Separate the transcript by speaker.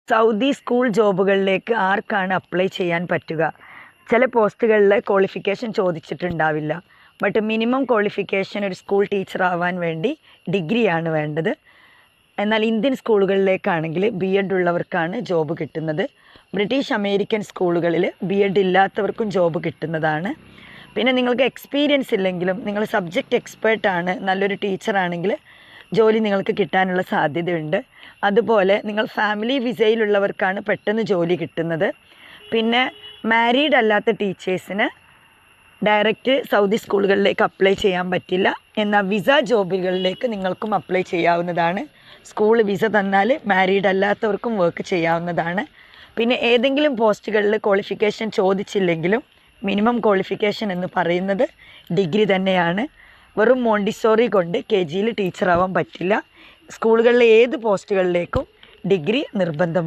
Speaker 1: Saudi school ജോബുകളിലേക്ക് ആർക്കാണ് apply ചെയ്യാൻ പറ്റുക? ചില പോസ്റ്റുകളിൽ ക്വാളിഫിക്കേഷൻ ചോദിച്ചിട്ടുണ്ടാവില്ല. ബട്ട് മിനിമം ക്വാളിഫിക്കേഷൻ ഒരു സ്കൂൾ ടീച്ചർ ആവാൻ വേണ്ടി ഡിഗ്രിയാണ് വേണ്ടത്. എന്നാൽ ഇന്ത്യൻ സ്കൂളുകളിലേക്കാണെങ്കിൽ BEd ഉള്ളവർക്കാണ് ജോബ് കിട്ടുന്നത്. ബ്രിട്ടീഷ് അമേരിക്കൻ സ്കൂളുകളിൽ BEd ഇല്ലാത്തവർക്കും ജോബ് കിട്ടുന്നതാണ്. പിന്നെ നിങ്ങൾക്ക് എക്സ്പീരിയൻസ് ഇല്ലെങ്കിലും നിങ്ങൾ സബ്ജക്റ്റ് എക്സ്പേർട്ടാണ്, നല്ലൊരു ടീച്ചറാണെങ്കിൽ ജോലി നിങ്ങൾക്ക് കിട്ടാനുള്ള സാധ്യതയുണ്ട്. അതുപോലെ നിങ്ങൾ ഫാമിലി വിസയിലുള്ളവർക്കാണ് പെട്ടെന്ന് ജോലി കിട്ടുന്നത്. പിന്നെ മാരീഡ് അല്ലാത്ത ടീച്ചേഴ്സിന് ഡയറക്റ്റ് സൗദി സ്കൂളുകളിലേക്ക് അപ്ലൈ ചെയ്യാൻ പറ്റില്ല. എന്നാൽ വിസ ജോബുകളിലേക്ക് നിങ്ങൾക്കും അപ്ലൈ ചെയ്യാവുന്നതാണ്. സ്കൂൾ വിസ തന്നാൽ മാരീഡ് അല്ലാത്തവർക്കും വർക്ക് ചെയ്യാവുന്നതാണ്. പിന്നെ ഏതെങ്കിലും പോസ്റ്റുകളിൽ ക്വാളിഫിക്കേഷൻ ചോദിച്ചില്ലെങ്കിലും മിനിമം ക്വാളിഫിക്കേഷൻ എന്ന് പറയുന്നത് ഡിഗ്രി തന്നെയാണ്. വെറും മോണ്ടിസോറി കൊണ്ട് KGയിൽ ടീച്ചറാവാൻ പറ്റില്ല. സ്കൂളുകളിലെ ഏത് പോസ്റ്റുകളിലേക്കും ഡിഗ്രി നിർബന്ധമാണ്.